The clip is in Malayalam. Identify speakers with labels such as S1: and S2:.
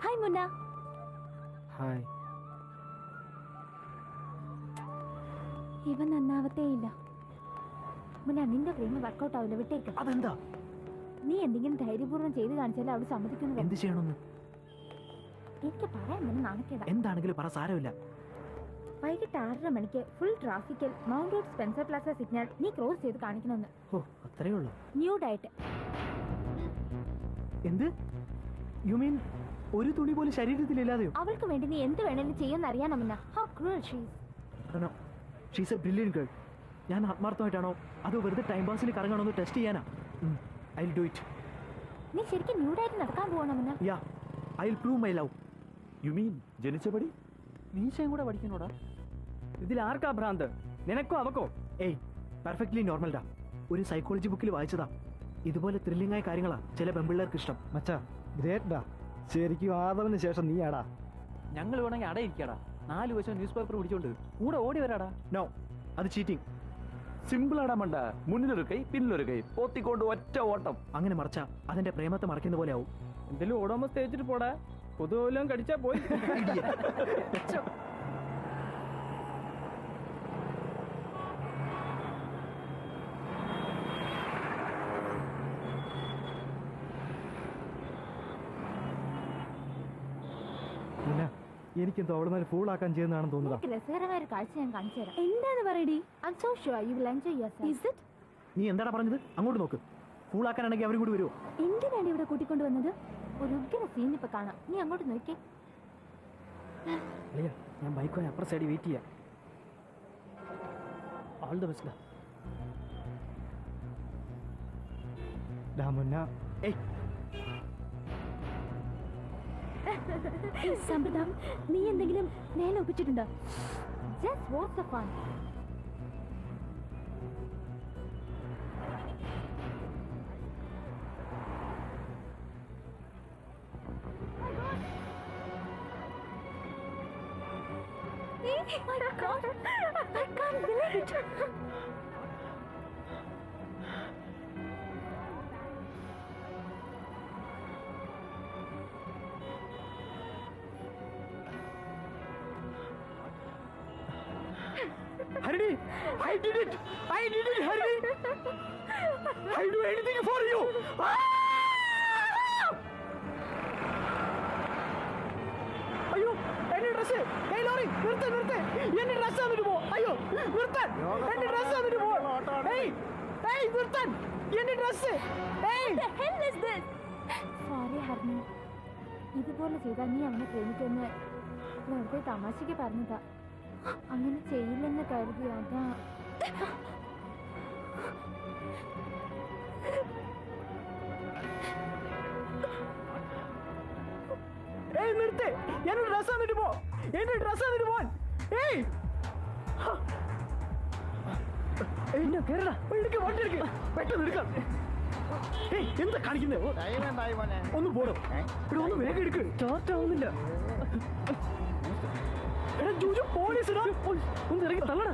S1: ഹായ് മുന്ന.
S2: ഹായ്.
S1: ഇവൻ നന്നാവത്തേ ഇല്ല. മുന്ന, നിന്റെ പ്രേമ വർക്കൗട്ട് ആവില്ല, വിട്ടേക്ക്.
S2: അതെന്താ?
S1: നീ എന്തെങ്കിലും ധൈര്യപൂർവ്വം ചെയ്ത് കാണിച്ചാലേ അവൾ സമ്മതിക്കുന്നു.
S2: എന്ത് ചെയ്യണമെന്ന്
S1: എനിക്ക് പറയാൻ തന്നെ നാണക്കേടാ.
S2: എന്താണെങ്കിലും പറ, സാരമില്ല.
S1: വൈകിട്ട് 6:30 മണിക്ക് ഫുൾ ട്രാഫിക്കിൽ mount road Spencer plaza signal നീ ക്രോസ് ചെയ്ത് കാണിക്കണമെന്ന്.
S2: ഓ, അത്രേ ഉള്ളൂ.
S1: ന്യൂഡായിട്ട്.
S2: എന്ത്? യു മീൻ ഒരു തുണി പോലും ശരീരത്തിലില്ലാതെയോ?
S1: അവൾക്ക് വേണ്ടി നീ എന്ത് വേണേലും ചെയ്യുമെന്ന് അറിയാനോ Munna? How cruel she is.
S2: No, she's a brilliant girl. ഞാൻ ആത്മാർത്ഥമായിട്ടാണോ അതോ വെറുതെ ടൈം പാസിൽ കറങ്ങാണോ എന്ന് ടെസ്റ്റ് ചെയ്യാനാ? I will do it.
S1: നീ ശരിക്കും ന്യൂഡായിട്ട് നടക്കാൻ പോകണോ Munna?
S2: Yeah, I will prove my love.
S3: You mean ജനിച്ചപടി?
S2: മീശയും കൂടെ പഠിക്കണോടാ.
S4: ഇതിൽ ആർക്കാ ഭ്രാന്ത്? നിനക്കോ അവക്കോ?
S2: ഏയ്, പെർഫെക്റ്റ്ലി നോർമൽഡാ. ഒരു സൈക്കോളജി ബുക്കിൽ വായിച്ചതാ. ഇതുപോലെ ത്രില്ലിംഗ് ആയ കാര്യങ്ങളാ ചില പെമ്പിള്ളേർക്ക് ഇഷ്ടം.
S5: മച്ചാ, ഗ്രേറ്റ് ഡാ. ശരിക്കും ആദവന് ശേഷം നീയാടാ.
S4: ഞങ്ങൾ വേണമെങ്കിൽ അടയിരിക്കാടാ. 4 വശം ന്യൂസ് പേപ്പർ പിടിച്ചോണ്ട് കൂടെ ഓടി വരാടാ.
S2: നോ, അത് ചീറ്റിംഗ്.
S3: സിമ്പിളാടാ മണ്ട. മുന്നിലൊരു കൈ, പിന്നിലൊരു കൈ, പോത്തിക്കൊണ്ട് ഒറ്റ ഓട്ടം.
S2: അങ്ങനെ മറച്ചാ അതിന്റെ പ്രേമത്തെ മറക്കുന്ന പോലെ ആവും.
S4: എന്തെങ്കിലും ഓടാമോ തേച്ചിട്ട് പോടാ. പൊതുവെല്ലാം കടിച്ചാ പോയി.
S5: പിന്നെ എനിക്കെന്തോ അവിടെ നിന്ന് ഫൂളാക്കാൻ ചെയ്യുന്നതാണെന്ന് തോന്നുക.
S1: നിനക്ക് രസകരമായ ഒരു കാഴ്ച ഞാൻ കാണിച്ചു തരാം. എന്താന്ന് പറയടി? I am so sure you will enjoy yourself. Is it?
S2: നീ എന്താടാ പറഞ്ഞത്? അങ്ങോട്ട് നോക്ക്. ഫൂളാക്കാനാണെങ്കിൽ അവരും കൂടി വരുമോ?
S1: എന്തിനാണ് ഇവിടെ കൂട്ടിക്കൊണ്ടുവന്നത്? ഒരു ഉഗ്ര സീൻ ഇപ്പൊ കാണാം. നീ അങ്ങോട്ട് നോക്കിയേ.
S2: അളിയ, ഞാൻ ബൈക്ക് അപ്പുറ സൈഡിൽ വെയിറ്റ് ചെയ്യാം. All the best.
S5: ഡാ മുന്ന,
S2: ഏയ്,
S1: സമ്പ്രദാം, നീ എന്തെങ്കിലും നേരെ ഒപ്പിച്ചിട്ടുണ്ടോ? Just what's the fun. Oh my God! I can't believe it.
S2: Harini, I did it! I did it, Harini! I'll do anything for you! അയ്യോ, എന്റെ ഡ്രസ്! ഏയ് ലോറി, നിർത്ത് നിർത്ത്! എന്റെ ഡ്രസ് വന്നിട്ട് പോ! അയ്യോ, നിർത്താൻ! എന്റെ ഡ്രസ് വന്നിട്ട് പോ! ഏയ്, ഏയ്, നിർത്താൻ! എന്റെ ഡ്രസ്! ഏയ്!
S1: What the hell is this? Sorry, ഹർണി. ഇതുപോലെ ചെയ്താൽ നീ അവനെ പ്രേമിക്കുമെന്ന് വെറുതെ തമാശയ്ക്ക് പറഞ്ഞതാ. അങ്ങനെ ചെയ്യില്ലെന്ന് കരുതി. അതാ.
S2: ഏയ്, നിർത്ത്! എന്റെ ഡ്രസ് വന്നിട്ട് പോ! എന്റെ ഡ്രസ് വന്നിട്ട് പോൻ! ഏയ്! എന്നെ കേരള എടുക്ക്, വണ്ടി എടുക്ക്, പെട്ടെന്ന് എടുക്കാം. ഏയ്, എന്താ കാണിക്കുന്നേ? ഒന്ന് പോടും. ഇവിടെ ഒന്ന് വേഗം എടുക്ക്. സ്റ്റാർട്ട് ആവുന്നില്ല. എടാ ജൂജു, പോലീസ് ഒന്ന് ഇറങ്ങി തള്ളടാ.